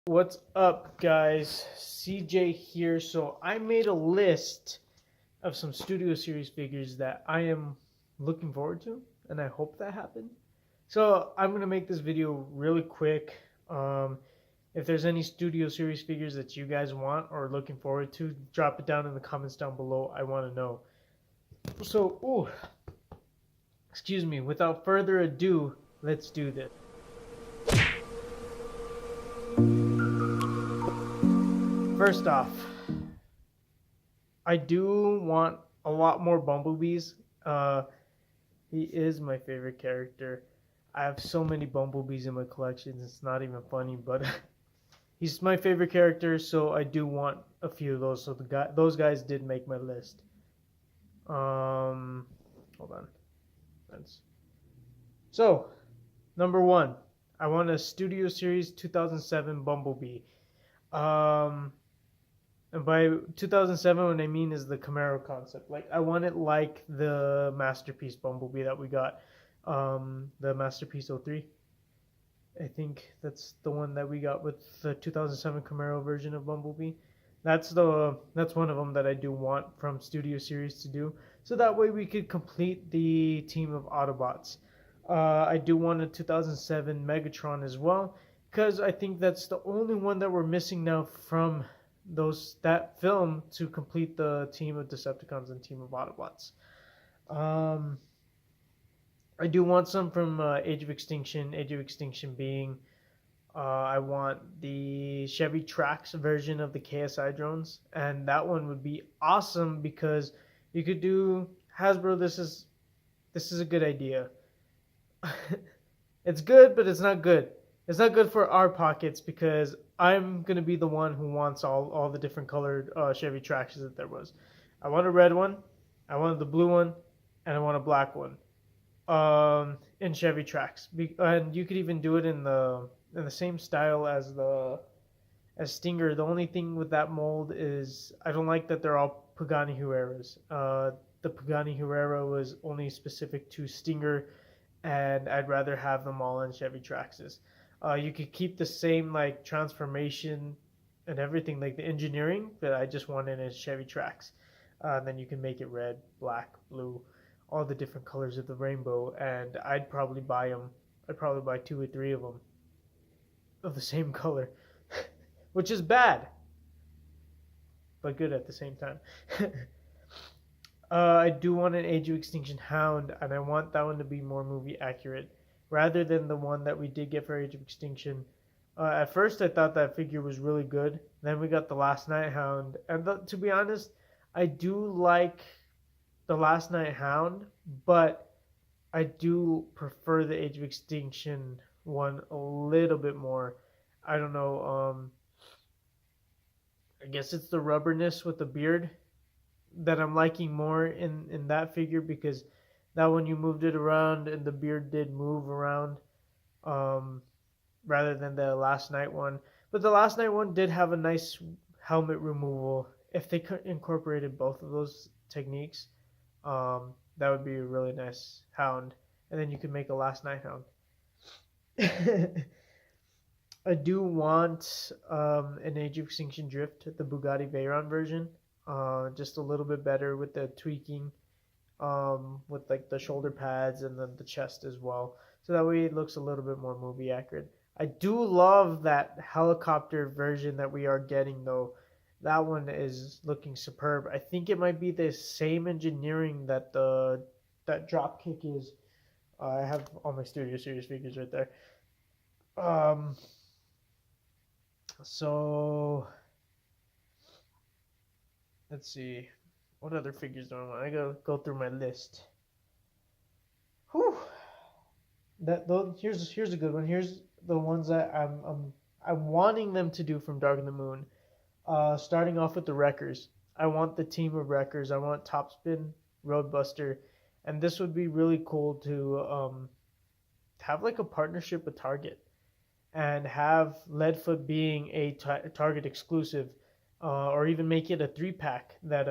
What's up, guys? CJ here. So I made a list of some Studio Series figures that I am looking forward to, and I hope that happen. So I'm gonna make this video really quick. If there's any Studio Series figures that you guys want or looking forward to, drop it down in the comments down below. I want to know. So, excuse me. Without further ado, let's do this. First off, I do want a lot more Bumblebees. Uh, he is my favorite character. I have so many Bumblebees in my collection. It's not even funny, but he's my favorite character. So I do want a few of those. So those guys did make my list. Hold on. That's so number one. I want a Studio Series 2007 Bumblebee. Um, And by 2007, what I mean is the Camaro concept. Like, I want it like the Masterpiece Bumblebee that we got, the Masterpiece 03. I think that's the one that we got with the 2007 Camaro version of Bumblebee. That's one of them that I do want from Studio Series to do. So that way we could complete the team of Autobots. I do want a 2007 Megatron as well, because I think that's the only one that we're missing now from that film to complete the team of Decepticons and team of Autobots. Um, I do want some from Age of Extinction. Age of Extinction being, I want the Chevy Trax version of the KSI drones, and that one would be awesome because you could do Hasbro. This is a good idea. It's good, but it's not good. It's not good for our pockets because I'm gonna be the one who wants all the different colored Chevy Traxxas that there was. I want a red one, I want the blue one, and I want a black one. In Chevy Trax, and you could even do it in the same style as the as Stinger. The only thing with that mold is I don't like that they're all Pagani Huayras. The Pagani Huayra was only specific to Stinger, and I'd rather have them all in Chevy Traxxas. You could keep the same like transformation and everything, like the engineering, but I just want it in Chevy Trax. Then you can make it red, black, blue, all the different colors of the rainbow, and I'd probably buy them. I'd probably buy two or three of them of the same color, which is bad, but good at the same time. I do want an Age of Extinction Hound, and I want that one to be more movie accurate rather than the one that we did get for Age of Extinction. At first, I thought that figure was really good. Then we got the Last Night Hound, and to be honest, I do like the Last Night Hound, but I do prefer the Age of Extinction one a little bit more. I don't know. I guess it's the rubberness with the beard that I'm liking more in that figure, because that one you moved it around and the beard did move around, um, rather than the Last Night one. But the Last Night one did have a nice helmet removal. If they incorporated both of those techniques, that would be a really nice Hound. And then you could make a Last Night Hound. I do want an Age of Extinction Drift, the Bugatti Veyron version. Just a little bit better with the tweaking, with like the shoulder pads and then the chest as well. So that way it looks a little bit more movie accurate. I do love that helicopter version that we are getting though. That one is looking superb. I think it might be the same engineering that that Dropkick is. I have all my Studio Series figures right there. So let's see. What other figures do I want? I gotta go through my list. Whew. Here's a good one. Here's the ones that I'm wanting them to do from Dark of the Moon. Starting off with the Wreckers. I want the team of Wreckers. I want Topspin, Roadbuster, and this would be really cool to have like a partnership with Target, and have Leadfoot being a Target exclusive, or even make it a 3-pack that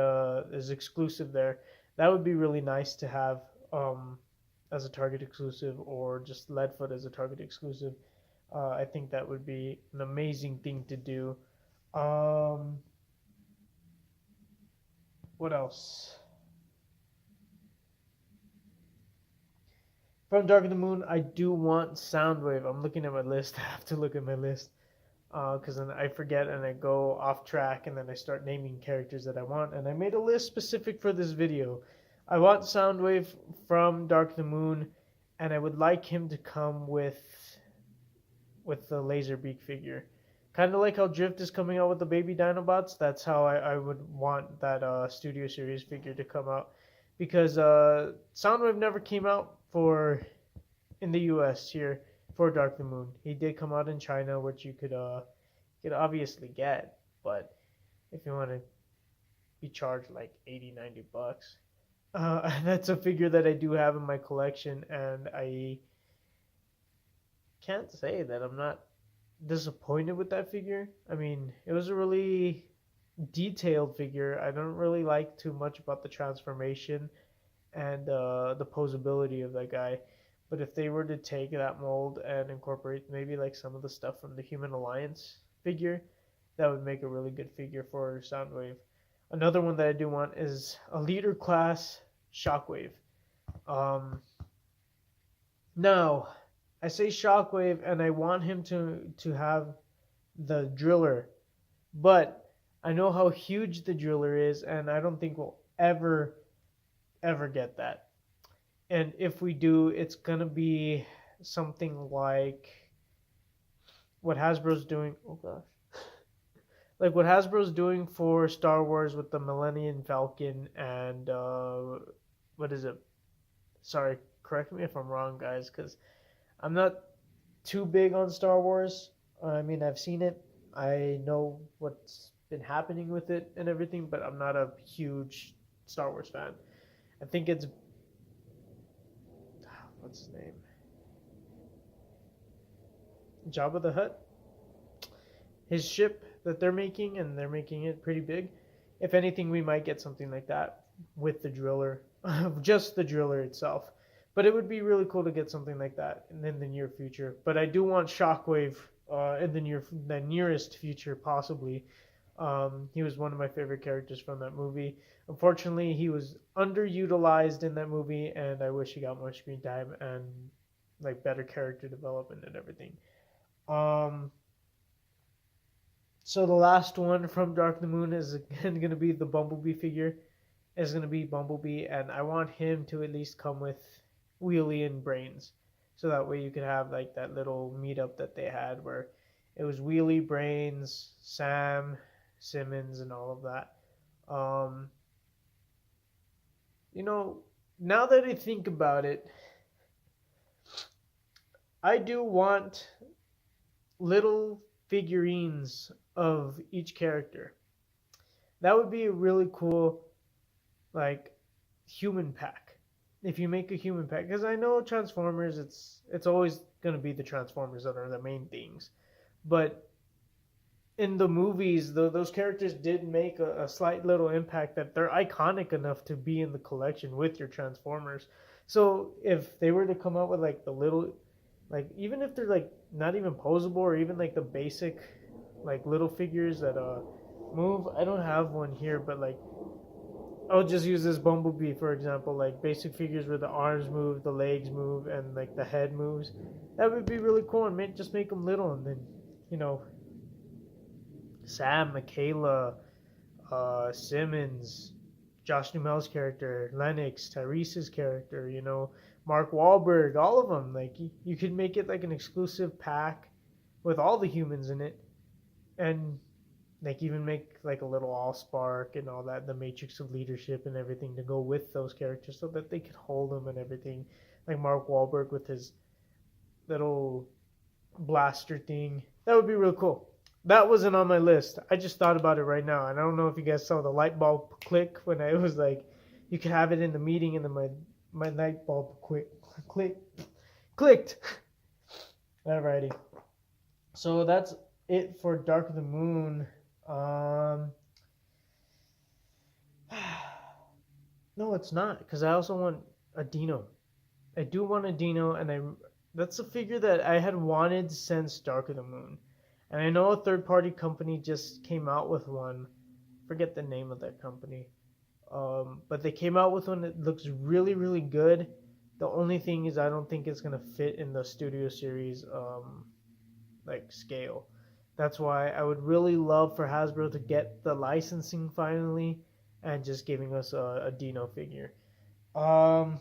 is exclusive there. That would be really nice to have, as a Target exclusive, or just Leadfoot as a Target exclusive. I think that would be an amazing thing to do. Um, what else? From Dark of the Moon, I do want Soundwave. I'm looking at my list. I have to look at my list because then I forget and I go off track and then I start naming characters that I want. And I made a list specific for this video. I want Soundwave from Dark of the Moon, and I would like him to come with the Laserbeak figure. Kind of like how Drift is coming out with the baby Dinobots. That's how I would want that Studio Series figure to come out. Because Soundwave never came out for in the US here for Dark the Moon. He did come out in China, which you could obviously get, but if you want to be charged like 80, $90. That's a figure that I do have in my collection, and I can't say that I'm not disappointed with that figure. I mean, it was a really detailed figure. I don't really like too much about the transformation and the posability of that guy. But if they were to take that mold and incorporate maybe like some of the stuff from the Human Alliance figure, that would make a really good figure for Soundwave. Another one that I do want is a leader class Shockwave. Um, Now, I say Shockwave, and I want him to have the Driller, but I know how huge the Driller is, and I don't think we'll ever get that. And if we do, it's gonna be something like what Hasbro's doing. Oh gosh, like what Hasbro's doing for Star Wars with the Millennium Falcon and what is it? Sorry, correct me if I'm wrong, guys, because I'm not too big on Star Wars. I mean, I've seen it. I know what's been happening with it and everything, but I'm not a huge Star Wars fan. I think it's what's his name? Jabba the Hutt. His ship that they're making, and they're making it pretty big. If anything, we might get something like that with the Driller, just the Driller itself. But it would be really cool to get something like that in the near future. But I do want Shockwave in the nearest future, possibly. He was one of my favorite characters from that movie. Unfortunately, he was underutilized in that movie, and I wish he got more screen time and like better character development and everything. Um, so the last one from Dark of the Moon is again going to be the Bumblebee figure. Is going to be Bumblebee, and I want him to at least come with Wheelie and Brains, so that way you could have like that little meetup that they had where it was Wheelie, Brains, Sam, Simmons, and all of that. Um, you know, now that I think about it, I do want little figurines of each character. That would be a really cool, like, human pack. If you make a human pack, because I know Transformers, it's always gonna be the Transformers that are the main things, but in the movies, those characters did make a slight little impact that they're iconic enough to be in the collection with your Transformers. So if they were to come out with like the little, like even if they're like not even posable or even like the basic, like little figures that move. I don't have one here, but like I'll just use this Bumblebee for example, like basic figures where the arms move, the legs move, and like the head moves. That would be really cool, and just make them little, and then you know Sam, Michaela, Simmons, Josh Duhamel's character, Lennox, Tyrese's character, Mark Wahlberg, all of them. Like you could make it like an exclusive pack with all the humans in it, and like even make like a little Allspark and all that, the Matrix of Leadership and everything to go with those characters, so that they could hold them and everything. Like Mark Wahlberg with his little blaster thing. That would be real cool. That wasn't on my list. I just thought about it right now, and I don't know if you guys saw the light bulb click when I was like, you could have it in the meeting, and then my light bulb clicked. Alrighty. So that's it for Dark of the Moon. No, it's not, because I also want a Dino. I do want a Dino, and That's a figure that I had wanted since Dark of the Moon. And I know a third party company just came out with one. Forget the name of that company. But they came out with one that looks really, really good. The only thing is, I don't think it's gonna fit in the Studio Series like scale. That's why I would really love for Hasbro to get the licensing finally, and just giving us a Dino figure. Um,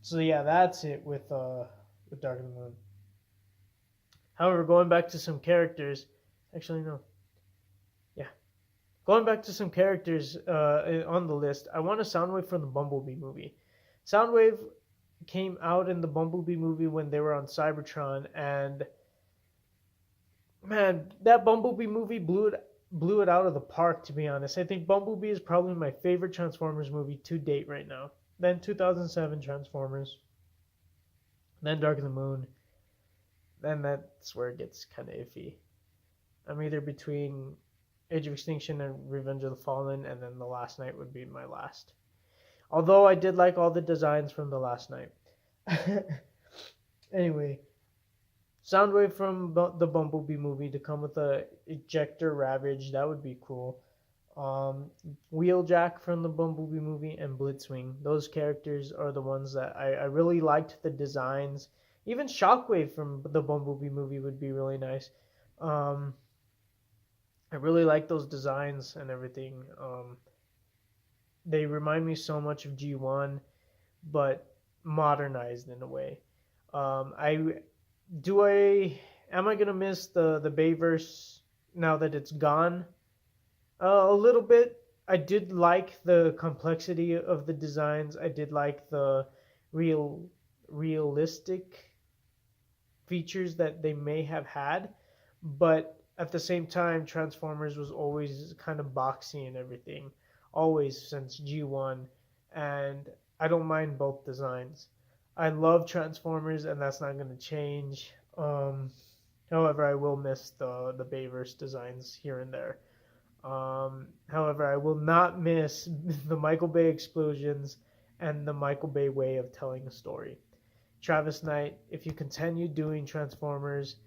so yeah, that's it with Dark of the Moon. However, going back to some characters, actually no, yeah, going back to some characters on the list, I want a Soundwave from the Bumblebee movie. Soundwave came out in the Bumblebee movie when they were on Cybertron, and man, that Bumblebee movie blew it out of the park. To be honest, I think Bumblebee is probably my favorite Transformers movie to date right now. Then 2007 Transformers, then Dark of the Moon, then that's where it gets kind of iffy. I'm either between Age of Extinction and Revenge of the Fallen, and then The Last Night would be my last. Although I did like all the designs from The Last Night. Anyway, Soundwave from the Bumblebee movie to come with a ejector Ravage, that would be cool. Wheeljack from the Bumblebee movie and Blitzwing. Those characters are the ones that I really liked the designs. Even Shockwave from the Bumblebee movie would be really nice. Um, I really like those designs and everything. They remind me so much of G1, but modernized in a way. I do I am I gonna miss the Bayverse now that it's gone? A little bit. I did like the complexity of the designs. I did like the real realistic features that they may have had, but at the same time, Transformers was always kind of boxy and everything, always since G1, and I don't mind both designs. I love Transformers, and that's not going to change. However, I will miss the Bayverse designs here and there. However, I will not miss the Michael Bay explosions and the Michael Bay way of telling a story. Travis Knight, if you continue doing Transformers,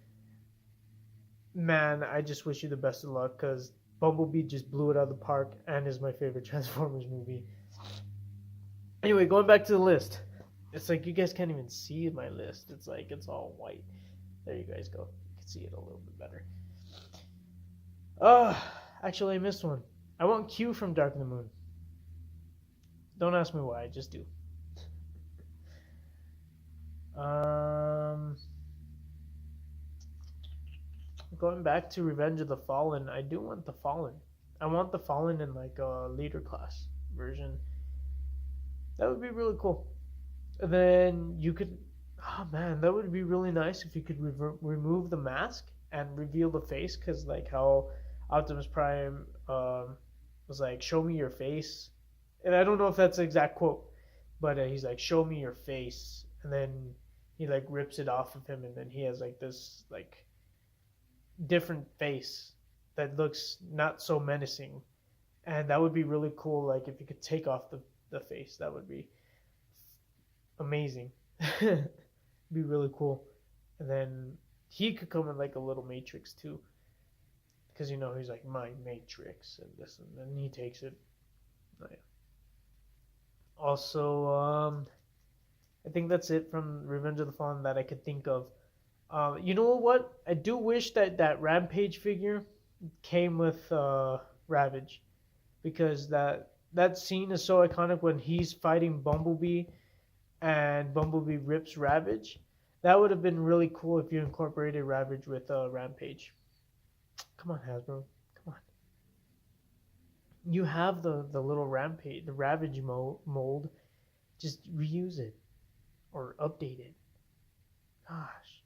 man, I just wish you the best of luck because Bumblebee just blew it out of the park and is my favorite Transformers movie. Anyway, going back to the list. It's like you guys can't even see my list. It's like it's all white. There you guys go. You can see it a little bit better. Uh, actually, I missed one. I want Q from Dark of the Moon. Don't ask me why, I just do. Um, Going back to Revenge of the Fallen, I do want the Fallen. I want the Fallen in like a leader class version. That would be really cool. And then you could, oh man, that would be really nice if you could remove the mask and reveal the face, because like how Optimus Prime was like, "Show me your face," and I don't know if that's the exact quote, but he's like, "Show me your face," and then he like rips it off of him, and then he has like this like different face that looks not so menacing, and that would be really cool. Like if you could take off the face, that would be amazing. Be really cool. And then he could come in like a little Matrix too, because you know he's like my Matrix and this, and then he takes it. Oh, yeah. Also, I think that's it from Revenge of the Fallen that I could think of. You know what? I do wish that that Rampage figure came with Ravage, because that scene is so iconic when he's fighting Bumblebee and Bumblebee rips Ravage. That would have been really cool if you incorporated Ravage with Rampage. Come on, Hasbro. Come on. You have the little Rampage, the Ravage mold. Just reuse it or update it. Gosh.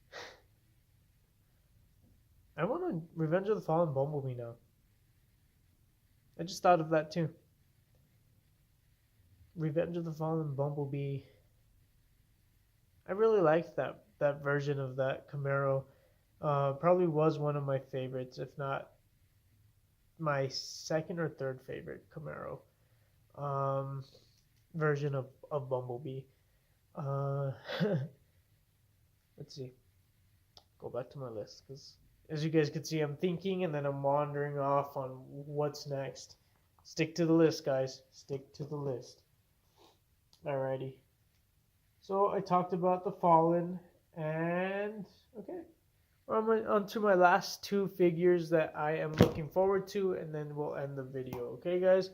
I want a Revenge of the Fallen Bumblebee now. I just thought of that too. Revenge of the Fallen Bumblebee. I really liked that version of that Camaro. Probably was one of my favorites, if not my second or third favorite Camaro um, version of Bumblebee. Uh, let's see. Go back to my list because as you guys can see, I'm thinking and then I'm wandering off on what's next. Stick to the list, guys. Stick to the list. Alrighty. So I talked about the Fallen, and okay, on to my last two figures that I am looking forward to, and then we'll end the video. Okay, guys.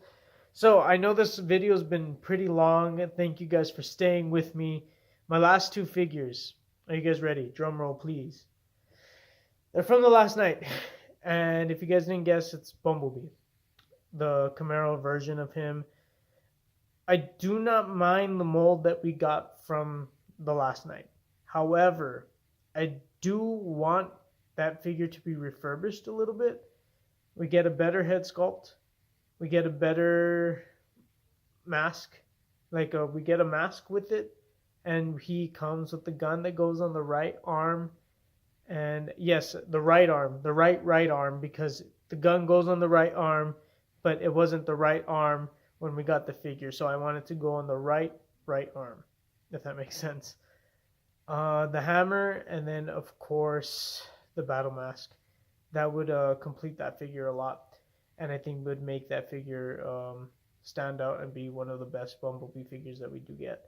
So I know this video's been pretty long. Thank you guys for staying with me. My last two figures. Are you guys ready? Drum roll, please. They're from the last night, and if you guys didn't guess, it's Bumblebee, the Camaro version of him. I do not mind the mold that we got from the last night. However, I do want that figure to be refurbished a little bit. We get a better head sculpt. We get a better mask. We get a mask with it, and he comes with the gun that goes on the right arm. And yes, the right arm, the right arm, because the gun goes on the right arm, but it wasn't the right arm when we got the figure. So I want it to go on the right arm, if that makes sense. The hammer, and then of course the battle mask. That would complete that figure a lot, and I think would make that figure stand out and be one of the best Bumblebee figures that we do get.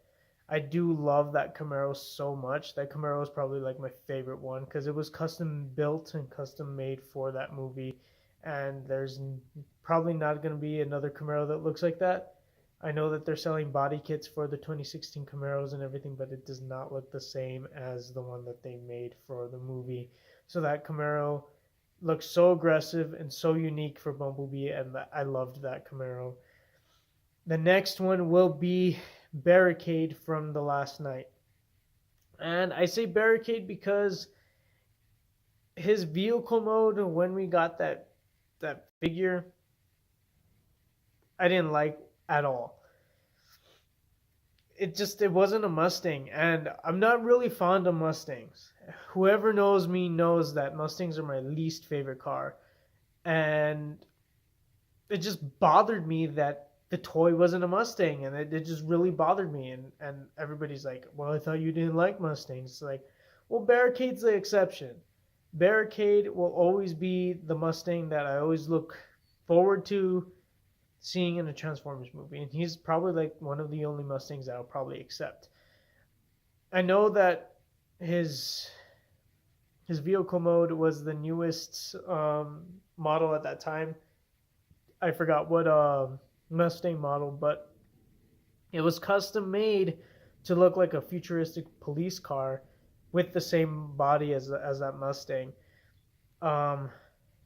I do love that Camaro so much. That Camaro is probably like my favorite one because it was custom built and custom made for that movie, and there's probably not going to be another Camaro that looks like that. I know that they're selling body kits for the 2016 Camaros and everything, but it does not look the same as the one that they made for the movie. So that Camaro looks so aggressive and so unique for Bumblebee, and I loved that Camaro. The next one will be Barricade from the last night. And I say Barricade because his vehicle mode, when we got that figure, I didn't like at all. It wasn't a Mustang, and I'm not really fond of Mustangs. Whoever knows me knows that Mustangs are my least favorite car, and it just bothered me that the toy wasn't a Mustang, and it just really bothered me. And everybody's like, well, I thought you didn't like Mustangs. It's like, well, Barricade's the exception. Barricade will always be the Mustang that I always look forward to seeing in a Transformers movie, and he's probably like one of the only Mustangs that I'll probably accept. I know that his vehicle mode was the newest model at that time. I forgot what Mustang model, but it was custom made to look like a futuristic police car with the same body as that Mustang.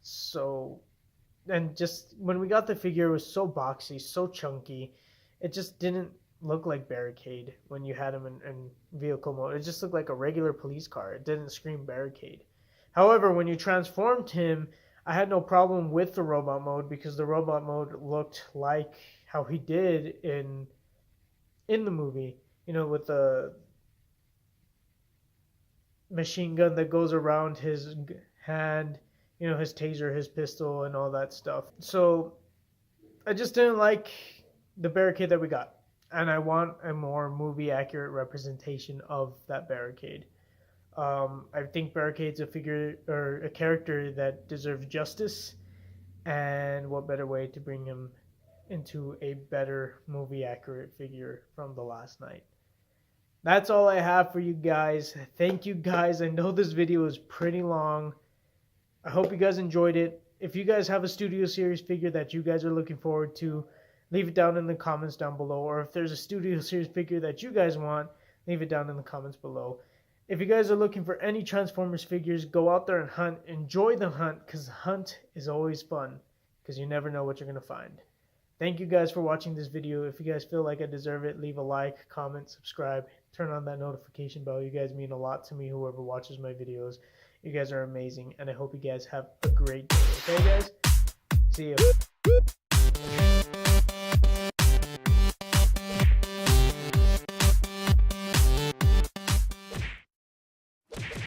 So, and just when we got the figure, it was so boxy, so chunky. It just didn't look like Barricade when you had him in vehicle mode. It just looked like a regular police car. It didn't scream Barricade. However, when you transformed him, I had no problem with the robot mode because the robot mode looked like how he did in the movie, with the machine gun that goes around his hand, his taser, his pistol, and all that stuff. So I just didn't like the Barricade that we got, and I want a more movie accurate representation of that Barricade. I think Barricade's a figure or a character that deserves justice, and what better way to bring him into a better movie accurate figure from the last night. That's all I have for you guys. Thank you guys. I know this video is pretty long. I hope you guys enjoyed it. If you guys have a Studio Series figure that you guys are looking forward to, leave it down in the comments down below. Or if there's a Studio Series figure that you guys want, leave it down in the comments below. If you guys are looking for any Transformers figures, go out there and hunt. Enjoy the hunt, because the hunt is always fun, because you never know what you're going to find. Thank you guys for watching this video. If you guys feel like I deserve it, leave a like, comment, subscribe, turn on that notification bell. You guys mean a lot to me, whoever watches my videos. You guys are amazing, and I hope you guys have a great day. Okay, guys? See you.